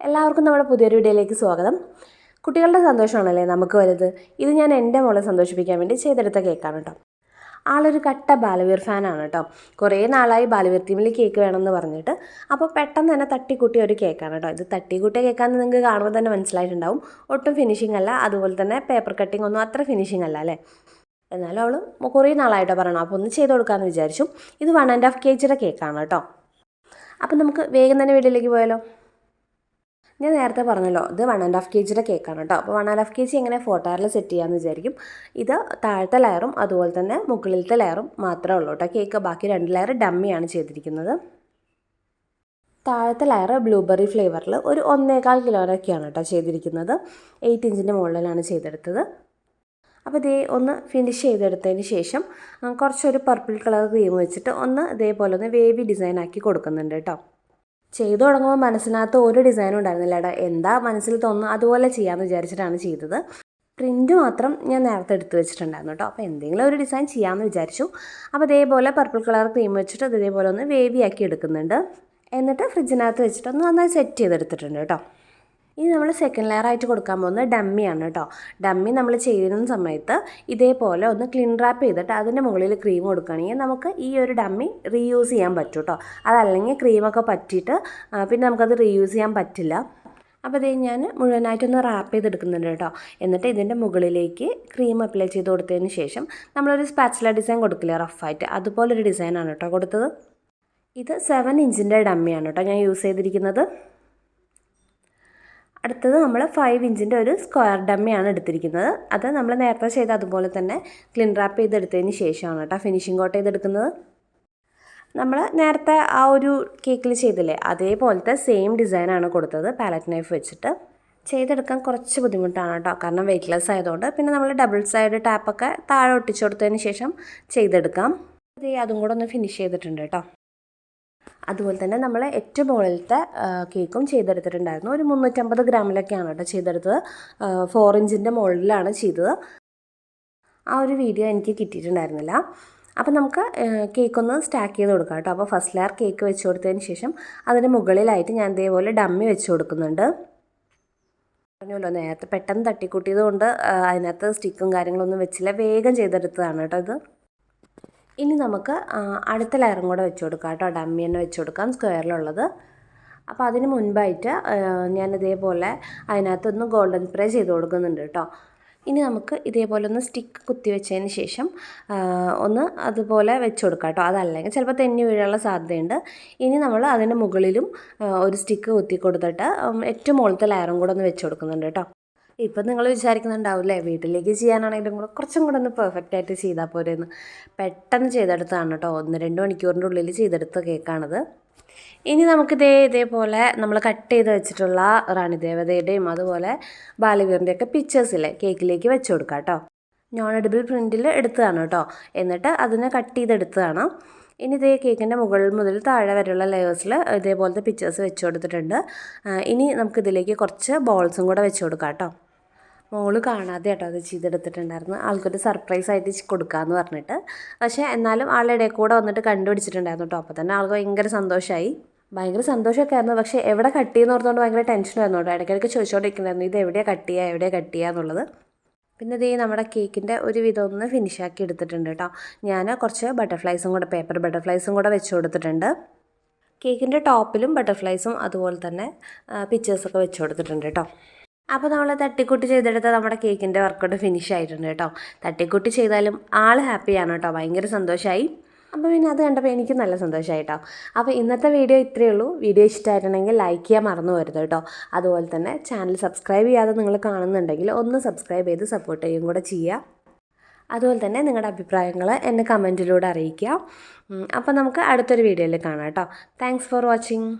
എല്ലാവർക്കും നമ്മുടെ പുതിയൊരു വീഡിയോയിലേക്ക് സ്വാഗതം. കുട്ടികളുടെ സന്തോഷമാണല്ലേ നമുക്ക് വലുത്. ഇത് ഞാൻ എൻ്റെ മോളെ സന്തോഷിപ്പിക്കാൻ വേണ്ടി ചെയ്തെടുത്ത കേക്കാണ് കേട്ടോ. ആളൊരു കട്ട ബാലവീർ ഫാനാണ് കേട്ടോ. കുറേ നാളായി ബാലവീർ ടീമിൽ കേക്ക് വേണമെന്ന് പറഞ്ഞിട്ട്. അപ്പോൾ പെട്ടെന്ന് തന്നെ തട്ടിക്കൂട്ടിയ ഒരു കേക്കാണ് കേട്ടോ. ഇത് തട്ടിക്കൂട്ടിയ കേക്കാന്ന് നിങ്ങൾക്ക് കാണുമ്പോൾ തന്നെ മനസ്സിലായിട്ടുണ്ടാവും. ഒട്ടും ഫിനിഷിംഗ് അല്ല, അതുപോലെ തന്നെ പേപ്പർ കട്ടിംഗ് ഒന്നും അത്ര ഫിനിഷിംഗ് അല്ല അല്ലേ. എന്നാലും അവൾ കുറേ നാളായിട്ടോ പറയണം, അപ്പോൾ ഒന്ന് ചെയ്ത് കൊടുക്കാമെന്ന് വിചാരിച്ചു. ഇത് 1.5 kg കേക്കാണ് കേട്ടോ. അപ്പം നമുക്ക് വേഗം തന്നെ വീഡിയോയിലേക്ക് പോയാലോ. ഞാൻ നേരത്തെ പറഞ്ഞല്ലോ, ഇത് 1.5 kg കേക്കാണ് കേട്ടോ. അപ്പോൾ 1.5 kg എങ്ങനെ ഫോട്ടാറിൽ സെറ്റ് ചെയ്യാമെന്ന് വിചാരിക്കും. ഇത് താഴത്തെ ലെയറും അതുപോലെ തന്നെ മുകളിലത്തെ ലെയറും മാത്രമേ ഉള്ളൂ കേട്ടോ കേക്ക്. ബാക്കി 2 ലെയർ ഡമ്മിയാണ് ചെയ്തിരിക്കുന്നത്. താഴത്തെ ലെയർ ബ്ലൂബെറി ഫ്ലേവറിൽ ഒരു 1.25 കിലോനൊക്കെയാണ് കേട്ടോ ചെയ്തിരിക്കുന്നത്. 8 ഇഞ്ചിൻ്റെ മുകളിലാണ് ചെയ്തെടുത്തത്. അപ്പോൾ ഇതേ ഒന്ന് ഫിനിഷ് ചെയ്തെടുത്തതിന് ശേഷം കുറച്ചൊരു പർപ്പിൾ കളർ ക്രീം വെച്ചിട്ട് ഒന്ന് ഇതേപോലെ ഒന്ന് വേവി ഡിസൈൻ ആക്കി കൊടുക്കുന്നുണ്ട് കേട്ടോ. ചെയ്തു തുടങ്ങുമ്പോൾ മനസ്സിനകത്ത് ഒരു ഡിസൈനും ഉണ്ടായിരുന്നില്ല കേട്ടോ. എന്താ മനസ്സിൽ തോന്നുന്നു അതുപോലെ ചെയ്യാമെന്ന് വിചാരിച്ചിട്ടാണ് ചെയ്തത്. പ്രിൻറ്റ് മാത്രം ഞാൻ നേരത്തെ എടുത്ത് വെച്ചിട്ടുണ്ടായിരുന്നു കേട്ടോ. അപ്പോൾ എന്തെങ്കിലും ഒരു ഡിസൈൻ ചെയ്യാമെന്ന് വിചാരിച്ചു. അപ്പോൾ ഇതേപോലെ പർപ്പിൾ കളർ ക്രീം വെച്ചിട്ട് ഇതേപോലെ ഒന്ന് വേവി ആക്കി എടുക്കുന്നുണ്ട്. എന്നിട്ട് ഫ്രിഡ്ജിനകത്ത് വെച്ചിട്ട് ഒന്ന് നന്നായി സെറ്റ് ചെയ്തെടുത്തിട്ടുണ്ട് കേട്ടോ. ഇനി നമ്മൾ സെക്കൻഡ് ലെയർ ആയിട്ട് കൊടുക്കാൻ പോകുന്നത് ഡമ്മിയാണ് കേട്ടോ. ഡമ്മി നമ്മൾ ചെയ്യുന്ന സമയത്ത് ഇതേപോലെ ഒന്ന് ക്ലീൻ റാപ്പ് ചെയ്തിട്ട് അതിൻ്റെ മുകളിൽ ക്രീം കൊടുക്കുകയാണെങ്കിൽ നമുക്ക് ഈ ഒരു ഡമ്മി റീയൂസ് ചെയ്യാൻ പറ്റും കേട്ടോ. അതല്ലെങ്കിൽ ക്രീമൊക്കെ പറ്റിയിട്ട് പിന്നെ നമുക്കത് റീയൂസ് ചെയ്യാൻ പറ്റില്ല. അപ്പോൾ ഇത് ഞാൻ മുഴുവനായിട്ടൊന്ന് റാപ്പ് ചെയ്തെടുക്കുന്നുണ്ട് കേട്ടോ. എന്നിട്ട് ഇതിൻ്റെ മുകളിലേക്ക് ക്രീം അപ്ലൈ ചെയ്ത് കൊടുത്തതിന് ശേഷം നമ്മളൊരു സ്പാച്ചുല ഡിസൈൻ കൊടുക്കില്ലേ റഫായിട്ട്, അതുപോലൊരു ഡിസൈനാണ് കേട്ടോ കൊടുത്തത്. ഇത് 7 ഇഞ്ചിൻ്റെ ഡമ്മിയാണ് കേട്ടോ ഞാൻ യൂസ് ചെയ്തിരിക്കുന്നത്. അടുത്തത് നമ്മൾ 5 ഇഞ്ചിൻ്റെ ഒരു സ്ക്വയർ ഡമ്മിയാണ് എടുത്തിരിക്കുന്നത്. അത് നമ്മൾ നേരത്തെ ചെയ്ത അതുപോലെ തന്നെ ക്ലീൻ റാപ്പ് ചെയ്തെടുത്തതിന് ശേഷമാണ് കേട്ടോ ഫിനിഷിംഗ് കോട്ട് ചെയ്തെടുക്കുന്നത്. നമ്മൾ നേരത്തെ ആ ഒരു കേക്കിൽ ചെയ്തില്ലേ അതേപോലത്തെ സെയിം ഡിസൈനാണ് കൊടുത്തത്. പാലറ്റ് നൈഫ് വെച്ചിട്ട് ചെയ്തെടുക്കാൻ കുറച്ച് ബുദ്ധിമുട്ടാണ് കേട്ടോ, കാരണം വെയ്റ്റ്ലെസ് ആയതുകൊണ്ട്. പിന്നെ നമ്മൾ ഡബിൾ സൈഡ് ടാപ്പൊക്കെ താഴെ ഒട്ടിച്ചു കൊടുത്തതിന് ശേഷം ചെയ്തെടുക്കാം. അതും കൂടെ ഒന്ന് ഫിനിഷ് ചെയ്തിട്ടുണ്ട് കേട്ടോ. അതുപോലെ തന്നെ നമ്മൾ ഏറ്റവും മുകളിലത്തെ കേക്കും ചെയ്തെടുത്തിട്ടുണ്ടായിരുന്നു. ഒരു 350 ഗ്രാമിലൊക്കെയാണ് കേട്ടോ ചെയ്തെടുത്തത്. 4 ഇഞ്ചിൻ്റെ മുകളിലാണ് ചെയ്തത്. ആ ഒരു വീഡിയോ എനിക്ക് കിട്ടിയിട്ടുണ്ടായിരുന്നില്ല. അപ്പോൾ നമുക്ക് കേക്കൊന്ന് സ്റ്റാക്ക് ചെയ്ത് കൊടുക്കാം കേട്ടോ. അപ്പോൾ ഫസ്റ്റ് ലെയർ കേക്ക് വെച്ച് കൊടുത്തതിന് ശേഷം അതിന് മുകളിലായിട്ട് ഞാൻ ഇതേപോലെ ഡമ്മി വെച്ച് കൊടുക്കുന്നുണ്ട്. പറഞ്ഞല്ലോ നേരത്തെ പെട്ടെന്ന് തട്ടിക്കൂട്ടിയത് കൊണ്ട് അതിനകത്ത് സ്റ്റിക്കും കാര്യങ്ങളൊന്നും വെച്ചില്ല, വേഗം ചെയ്തെടുത്തതാണ് കേട്ടോ ഇത്. ഇനി നമുക്ക് അടുത്ത ലെയറും കൂടെ വെച്ച് കൊടുക്കാം കേട്ടോ. ഡമ്മി തന്നെ വെച്ച് കൊടുക്കാം സ്ക്വയറിലുള്ളത്. അപ്പോൾ അതിന് മുൻപായിട്ട് ഞാൻ ഇതേപോലെ അതിനകത്തൊന്ന് ഗോൾഡൻ സ്പ്രേ ചെയ്ത് കൊടുക്കുന്നുണ്ട് കേട്ടോ. ഇനി നമുക്ക് ഇതേപോലെ ഒന്ന് സ്റ്റിക്ക് കുത്തി വെച്ചതിന് ശേഷം ഒന്ന് അതുപോലെ വെച്ച് കൊടുക്കാം കേട്ടോ. അതല്ലെങ്കിൽ ചിലപ്പോൾ തെന്നി വീഴാനുള്ള സാധ്യതയുണ്ട്. ഇനി നമ്മൾ അതിൻ്റെ മുകളിലും ഒരു സ്റ്റിക്ക് കുത്തി കൊടുത്തിട്ട് ഏറ്റവും മുകളിലത്തെ ലെയറും കൂടെ ഒന്ന് വെച്ച് കൊടുക്കുന്നുണ്ട് കേട്ടോ. ഇപ്പം നിങ്ങൾ വിചാരിക്കുന്നുണ്ടാവില്ലേ വീട്ടിലേക്ക് ചെയ്യാനാണെങ്കിലും കൂടെ കുറച്ചും കൂടെ ഒന്ന് പെർഫെക്റ്റ് ആയിട്ട് ചെയ്താൽ പോരെയെന്ന്. പെട്ടെന്ന് ചെയ്തെടുത്തതാണ് കേട്ടോ. 1-2 മണിക്കൂറിൻ്റെ ഉള്ളിൽ ചെയ്തെടുത്ത കേക്കാണിത്. ഇനി ഇതേപോലെ നമ്മൾ കട്ട് ചെയ്ത് വെച്ചിട്ടുള്ള റാണി ദേവതയുടെയും അതുപോലെ ബാലവീറിൻ്റെയൊക്കെ പിക്ചേഴ്സില്ലേ കേക്കിലേക്ക് വെച്ച് കൊടുക്കാം കേട്ടോ. നോൺ എഡിബിൾ പ്രിൻറ്റിൽ എടുത്തതാണ് കേട്ടോ. എന്നിട്ട് അതിനെ കട്ട് ചെയ്തെടുത്തതാണ്. ഇനി ഇതേ കേക്കിൻ്റെ മുകളിൽ മുതൽ താഴെ വരെയുള്ള ലെയേഴ്സിൽ ഇതേപോലത്തെ പിക്ചേഴ്സ് വെച്ച് കൊടുത്തിട്ടുണ്ട്. ഇനി നമുക്കിതിലേക്ക് കുറച്ച് ബോൾസും കൂടെ വെച്ച് കൊടുക്കാം കേട്ടോ. മോള് കാണാതെ കേട്ടോ അത് ചെയ്തെടുത്തിട്ടുണ്ടായിരുന്നു. ആൾക്കൊരു സർപ്രൈസ് ആയിട്ട് കൊടുക്കാമെന്ന് പറഞ്ഞിട്ട്. പക്ഷേ എന്നാലും ആളുടെ ഇടയിൽ കൂടെ വന്നിട്ട് കണ്ടുപിടിച്ചിട്ടുണ്ടായിരുന്നു കേട്ടോ. അപ്പോൾ തന്നെ ആൾക്ക് ഭയങ്കര സന്തോഷമായി. ഭയങ്കര സന്തോഷമൊക്കെ ആയിരുന്നു. പക്ഷേ എവിടെ കട്ട് ചെയ്യുന്ന ഓർത്തുകൊണ്ട് ഭയങ്കര ടെൻഷനായിരുന്നു കേട്ടോ. ഇടയ്ക്കിടയ്ക്ക് ചോദിച്ചുകൊണ്ടിരിക്കുന്നുണ്ടായിരുന്നു ഇത് എവിടെയാണ് കട്ട് ചെയ്യുക എന്നുള്ളത്. പിന്നെ ഇതേ നമ്മുടെ കേക്കിൻ്റെ ഒരു വിധം ഒന്ന് ഫിനിഷാക്കി എടുത്തിട്ടുണ്ട് കേട്ടോ. ഞാൻ കുറച്ച് ബട്ടർഫ്ലൈസും കൂടെ പേപ്പർ ബട്ടർഫ്ലൈസും കൂടെ വെച്ച് കൊടുത്തിട്ടുണ്ട്. കേക്കിൻ്റെ ടോപ്പിലും ബട്ടർഫ്ലൈസും അതുപോലെ തന്നെ പിക്ചേഴ്സൊക്കെ വെച്ച് കൊടുത്തിട്ടുണ്ട് കേട്ടോ. അപ്പോൾ നമ്മൾ തട്ടിക്കൂട്ടി ചെയ്തെടുത്ത നമ്മുടെ കേക്കിൻ്റെ വർക്കൗട്ട് ഫിനിഷ് ആയിട്ടുണ്ട് കേട്ടോ. തട്ടിക്കൂട്ടി ചെയ്താലും ആൾ ഹാപ്പിയാണ് കേട്ടോ, ഭയങ്കര സന്തോഷമായി. അപ്പോൾ പിന്നെ അത് കണ്ടപ്പോൾ എനിക്ക് നല്ല സന്തോഷമായി കേട്ടോ. അപ്പോൾ ഇന്നത്തെ വീഡിയോ ഇത്രയേ ഉള്ളൂ. വീഡിയോ ഇഷ്ടമായിട്ടുണ്ടെങ്കിൽ ലൈക്ക് ചെയ്യാൻ മറന്നു പോരുത് കേട്ടോ. അതുപോലെ തന്നെ ചാനൽ സബ്സ്ക്രൈബ് ചെയ്യാതെ നിങ്ങൾ കാണുന്നുണ്ടെങ്കിൽ ഒന്ന് സബ്സ്ക്രൈബ് ചെയ്ത് സപ്പോർട്ട് ചെയ്യുകയും കൂടെ ചെയ്യുക. അതുപോലെ തന്നെ നിങ്ങളുടെ അഭിപ്രായങ്ങൾ എന്നെ കമൻറ്റിലൂടെ അറിയിക്കുക. അപ്പോൾ നമുക്ക് അടുത്തൊരു വീഡിയോയിൽ കാണാം കേട്ടോ. Thanks for watching.